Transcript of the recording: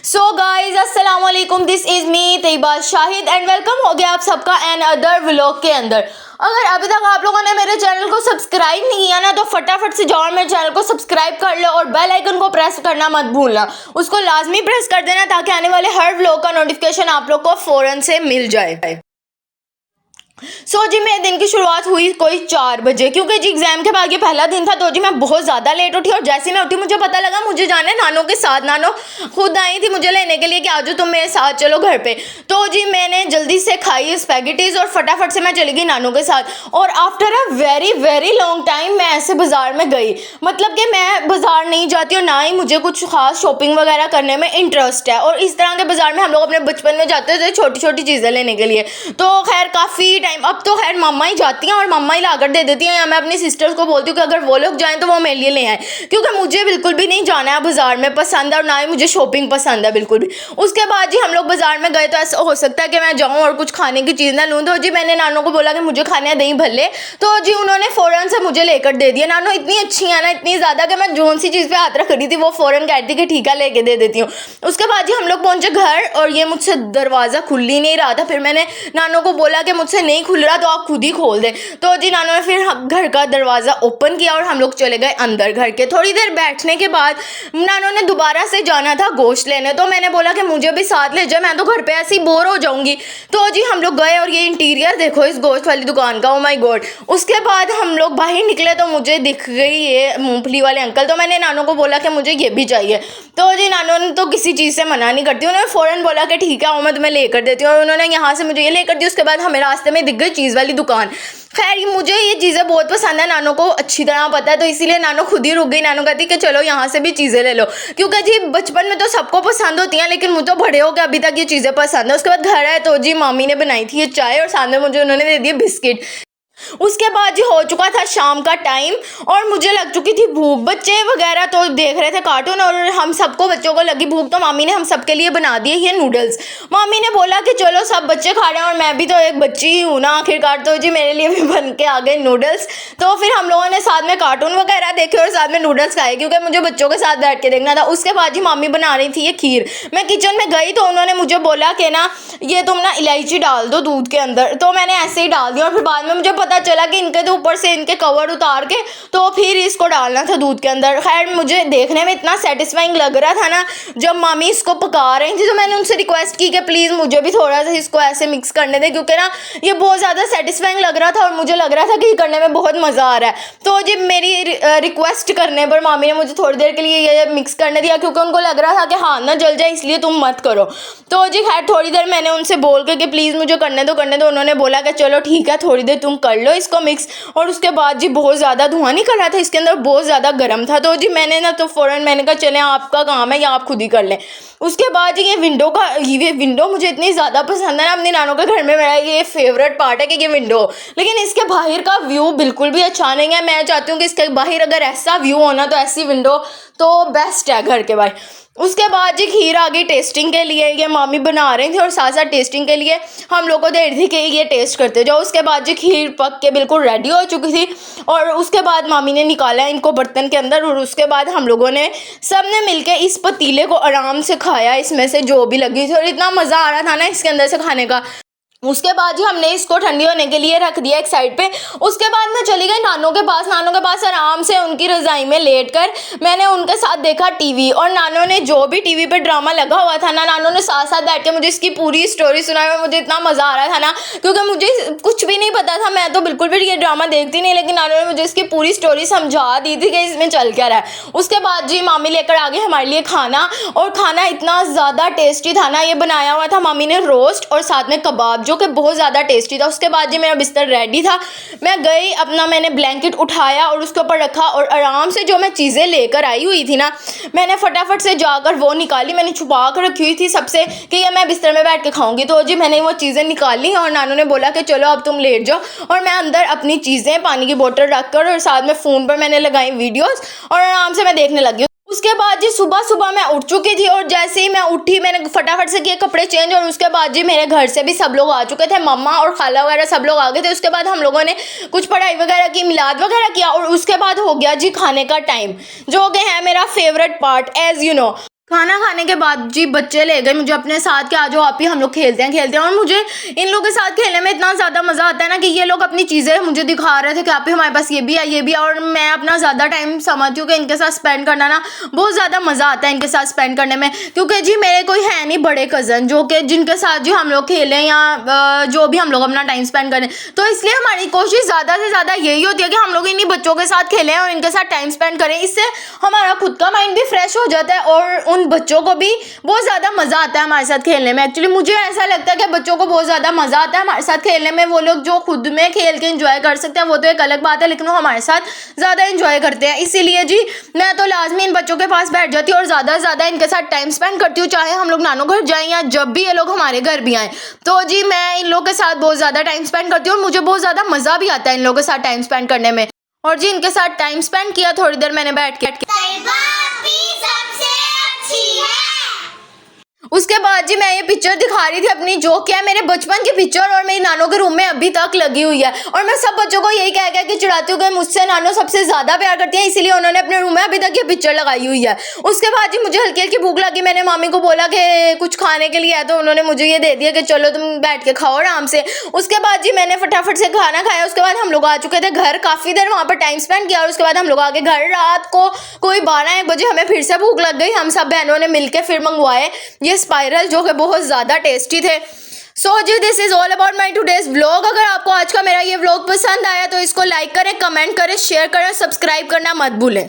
सो guys अस्सलाम वालेकुम, this is me Tayyaba Shahid and welcome हो गया आप सबका एन अदर व्लॉग के अंदर। अगर अभी तक आप लोगों ने मेरे चैनल को सब्सक्राइब नहीं किया ना तो फटाफट से जाओ मेरे चैनल को सब्सक्राइब कर लो और बेल आइकन को प्रेस करना मत भूलना, उसको लाजमी प्रेस कर देना ताकि आने वाले हर व्लॉग का नोटिफिकेशन आप लोग को फौरन से मिल जाए। जी मेरे दिन की शुरुआत हुई कोई 4 बजे, क्योंकि जी एग्जाम के बाद ये पहला दिन था। तो जी मैं बहुत ज़्यादा लेट उठी और जैसे मैं उठी मुझे पता लगा मुझे जाना है नानों के साथ। नानो खुद आई थी मुझे लेने के लिए कि आजो तुम मेरे साथ चलो घर पे। तो जी मैंने जल्दी से खाई स्पैगेटीज और फटाफट से मैं चली गई नानों के साथ। और after a very very long time मैं ऐसे बाज़ार में गई, मतलब कि मैं बाज़ार नहीं जाती और ना ही मुझे कुछ खास शॉपिंग वगैरह करने में इंटरेस्ट है। और इस तरह के बाज़ार में हम लोग अपने बचपन में जाते थे छोटी छोटी चीज़ें लेने के लिए। तो खैर काफ़ी टाइम, अब तो खैर मम्मा ही जाती हैं और मम्मा ही लाकर दे देती हैं, या मैं अपनी सिस्टर्स को बोलती हूँ कि अगर वो लोग जाएं तो वो मेरे लिए ले आएँ, क्योंकि मुझे बिल्कुल भी नहीं जाना है बाज़ार में पसंद है और ना ही मुझे शॉपिंग पसंद है बिल्कुल भी। उसके बाद जी हम लोग बाज़ार में गए तो ऐसा हो सकता है कि मैं जाऊँ और कुछ खाने की चीज़ ना लूँ। तो जी मैंने नानों को बोला कि मुझे खाने हैं दही भल्ले, तो जी उन्होंने फ़ौरन से मुझे लेकर दे दिया। नानो इतनी अच्छी है ना, इतनी ज़्यादा कि मैं जोन सी चीज़ पे हाथ रख रही थी वो फ़ौरन कहती कि ठीक है लेके दे देती हूँ। उसके बाद जी हम लोग पहुँचे घर और ये मुझसे दरवाज़ा खुल ही नहीं रहा था। फिर मैंने नानों को बोला कि मुझसे नहीं खुल रहा तो आप खुद ही खोल दें। तो जी नानों ने फिर घर का दरवाज़ा ओपन किया और हम लोग चले गए अंदर। घर के थोड़ी देर बैठने के बाद नानों ने दोबारा से जाना था गोश्त लेने, तो मैंने बोला कि मुझे भी साथ ले जाए, मैं तो घर पे ऐसे ही बोर हो जाऊंगी। तो जी हम लोग गए और ये इंटीरियर देखो इस गोश्त वाली दुकान का, ओ माय गॉड। उसके बाद हम लोग बाहर निकले तो मुझे दिख गई ये मूंगफली वाले अंकल, तो मैंने नानों को बोला कि मुझे ये भी चाहिए। तो जी नानों ने तो किसी चीज़ से मना नहीं करती, उन्होंने फ़ौरन बोला कि ठीक है मैं तुम्हें लेकर देती हूँ, और उन्होंने यहाँ से मुझे ये लेकर दी। उसके बाद हमें रास्ते में दिख गई चीज़ वाली दुकान। खैर मुझे ये चीज़ें बहुत पसंद है, नानों को अच्छी तरह पता है, तो इसीलिए नानों खुद ही रुक गई। नानों कहती कि चलो यहाँ से भी चीज़ें ले लो, क्योंकि जी बचपन में तो सबको पसंद होती हैं लेकिन मुझे तो बड़े हो गए अभी तक ये चीज़ें पसंद है। उसके बाद घर आए तो जी मामी ने बनाई थी ये चाय और साथ में मुझे उन्होंने दे दिए बिस्किट। उसके बाद जी हो चुका था शाम का टाइम और मुझे लग चुकी थी भूख। बच्चे वगैरह तो देख रहे थे कार्टून और हम सबको बच्चों को लगी भूख, तो मामी ने हम सबके लिए बना दिए ये नूडल्स। मामी ने बोला कि चलो सब बच्चे खा रहे हैं और मैं भी तो एक बच्ची ही हूँ ना आखिरकार, तो जी मेरे लिए भी बन के आ गए नूडल्स। तो फिर हम लोगों ने साथ में कार्टून वगैरह देखे और साथ में नूडल्स खाए, क्योंकि मुझे बच्चों के साथ बैठ के देखना था। उसके बाद जी मामी बना रही थी ये खीर। मैं किचन में गई तो उन्होंने मुझे बोला कि ना ये तुम ना इलायची डाल दो दूध के अंदर, तो मैंने ऐसे ही डाल दिया और फिर बाद में मुझे पता चला कि इनके तो ऊपर से इनके कवर उतार के तो फिर इसको डालना था दूध के अंदर। खैर मुझे देखने में इतना सेटिस्फाइंग लग रहा था ना जब मामी इसको पका रही थी, तो मैंने उनसे रिक्वेस्ट की कि प्लीज़ मुझे भी थोड़ा सा इसको ऐसे मिक्स करने दें, क्योंकि ना ये बहुत ज़्यादा सेटिस्फाइंग लग रहा था और मुझे लग रहा था कि करने में बहुत मज़ा आ रहा है। तो जी मेरी रिक्वेस्ट करने पर मामी ने मुझे थोड़ी देर के लिए ये मिक्स करने दिया, क्योंकि उनको लग रहा था कि हाथ ना जल जाए इसलिए तुम मत करो। तो जी खैर थोड़ी देर मैंने उनसे बोल के कि प्लीज़ मुझे करने दो। उन्होंने बोला कि चलो ठीक है थोड़ी देर तुम कर लो इसको मिक्स। और उसके बाद जी बहुत ज़्यादा धुआं निकल रहा था, इसके अंदर बहुत ज़्यादा गर्म था। तो जी मैंने ना तो फ़ौरन मैंने कहा चलें आपका काम है या आप खुद ही कर लें। उसके बाद जी ये विंडो मुझे इतनी ज़्यादा पसंद है ना, अपनी नानों के घर में मेरा ये फेवरेट पार्ट है कि ये विंडो, लेकिन इसके बाहर का व्यू बिल्कुल भी अच्छा नहीं है। मैं चाहती हूँ कि इसके बाहर अगर ऐसा व्यू होना तो ऐसी विंडो तो बेस्ट है घर के बाहर। उसके बाद जी खीर आ गई टेस्टिंग के लिए, ये मामी बना रही थी और साथ साथ टेस्टिंग के लिए हम लोग को दे रही थी कि ये टेस्ट करते जाओ। उसके बाद जी खीर पक के बिल्कुल रेडी हो चुकी थी और उसके बाद मामी ने निकाला इनको बर्तन के अंदर और उसके बाद हम लोगों ने सब ने मिलके इस पतीले को आराम से खाया, इसमें से जो भी लगी थी, और इतना मज़ा आ रहा था ना इसके अंदर से खाने का। उसके बाद ही हमने इसको ठंडी होने के लिए रख दिया एक साइड पे। उसके बाद मैं चली गई नानों के पास आराम से उनकी रज़ाई में लेटकर मैंने उनके साथ देखा टीवी, और नानों ने जो भी टीवी पे ड्रामा लगा हुआ था ना, नानों ने साथ साथ बैठ के मुझे इसकी पूरी स्टोरी सुनाई और मुझे इतना मज़ा आ रहा था ना, क्योंकि मुझे कुछ भी नहीं पता था, मैं तो बिल्कुल भी ये ड्रामा देखती नहीं, लेकिन नानों ने मुझे इसकी पूरी स्टोरी समझा दी थी कि इसमें चल क्या रहा है। उसके बाद जी मामी लेकर आ गई हमारे लिए खाना, और खाना इतना ज़्यादा टेस्टी था ना, ये बनाया हुआ था मामी ने रोस्ट और साथ में कबाब जो कि बहुत ज़्यादा टेस्टी था। उसके बाद जी मेरा बिस्तर रेडी था, मैं गई अपना मैंने ब्लैंकेट उठाया और उसके ऊपर रखा और आराम से जो मैं चीज़ें लेकर आई हुई थी ना मैंने फटाफट से जाकर वो निकाली। मैंने छुपा कर रखी हुई थी सबसे कि ये मैं बिस्तर में बैठ के खाऊंगी। तो जी मैंने वो चीज़ें निकाली और नानों ने बोला कि चलो अब तुम लेट जाओ, और मैं अंदर अपनी चीज़ें पानी की बोतल रख कर और साथ में फ़ोन पर मैंने लगाई वीडियोज़ और आराम से मैं देखने लगी। उसके बाद जी सुबह मैं उठ चुकी थी और जैसे ही मैं उठी मैंने फटाफट से किए कपड़े चेंज, और उसके बाद जी मेरे घर से भी सब लोग आ चुके थे, मम्मा और खाला वगैरह सब लोग आ गए थे। उसके बाद हम लोगों ने कुछ पढ़ाई वगैरह की, मिलाद वगैरह किया, और उसके बाद हो गया जी खाने का टाइम, जो कि है मेरा favourite part as you know. खाना खाने के बाद जी बच्चे ले गए मुझे अपने साथ कि आ जाओ आप ही हम लोग खेलते हैं और मुझे इन लोगों के साथ खेलने में इतना ज़्यादा मज़ा आता है ना कि ये लोग अपनी चीज़ें मुझे दिखा रहे थे कि आप ही हमारे पास ये भी है और मैं अपना ज़्यादा टाइम समझती हूँ कि इनके साथ स्पेंड करना ना बहुत ज़्यादा मज़ा आता है इनके साथ स्पेंड करने में, क्योंकि जी मेरे कोई है नहीं बड़े कज़न जो कि जिनके साथ जी हम लोग खेलें या जो भी हम लोग अपना टाइम स्पेंड करें। तो इसलिए हमारी कोशिश ज़्यादा से ज़्यादा यही होती है कि हम लोग इन्हीं बच्चों के साथ खेलें और इनके साथ टाइम स्पेंड करें। इससे हमारा खुद का माइंड भी फ्रेश हो जाता है और उन बच्चों को भी बहुत ज़्यादा मज़ा आता है हमारे साथ खेलने में। एक्चुअली मुझे ऐसा लगता है कि बच्चों को बहुत ज़्यादा मज़ा आता है हमारे साथ खेलने में। वो लोग जो खुद में खेल के एंजॉय कर सकते हैं वो तो एक अलग बात है, लेकिन वो हमारे साथ ज़्यादा एंजॉय करते हैं। इसीलिए जी मैं तो लाजमी इन बच्चों के पास बैठ जाती हूँ और ज़्यादा से ज़्यादा इनके साथ टाइम स्पेंड करती हूँ, चाहे हम लोग नानो घर जाएँ या जब भी ये लोग हमारे घर भी आएँ। तो जी मैं इन लोगों के साथ बहुत ज़्यादा टाइम स्पेंड करती हूँ और मुझे बहुत ज़्यादा मज़ा भी आता है इन लोगों के साथ टाइम स्पेंड करने में। और जी इनके साथ टाइम स्पेंड किया, थोड़ी देर मैंने बैठ के उसके बाद जी मैं ये पिक्चर दिखा रही थी अपनी, जो क्या है मेरे बचपन की पिक्चर और मेरी नानो के रूम में अभी तक लगी हुई है। और मैं सब बच्चों को यही कह के चिढ़ाती हूँ कि मुझसे नानो सबसे ज़्यादा प्यार करती है, इसीलिए उन्होंने अपने रूम में अभी तक ये पिक्चर लगाई हुई है। उसके बाद जी मुझे हल्की हल्की भूख लगी, मैंने मामी को बोला कि कुछ खाने के लिए है, तो उन्होंने मुझे ये दे दिया कि चलो तुम बैठ के खाओ आराम से। उसके बाद जी मैंने फटाफट से खाना खाया। उसके बाद हम लोग आ चुके थे घर, काफ़ी देर वहाँ पर टाइम स्पेंड किया और उसके बाद हम लोग आगे घर। रात को कोई 12-1 बजे हमें फिर से भूख लग गई। हम सब बहनों ने मिलकर फिर मंगवाए ये स्पाइरल, जो कि बहुत ज़्यादा टेस्टी थे। सो जी this is all about my today's vlog. अगर आपको आज का मेरा ये व्लॉग पसंद आया तो इसको लाइक करें, कमेंट करें, शेयर करें, सब्सक्राइब करना मत भूलें।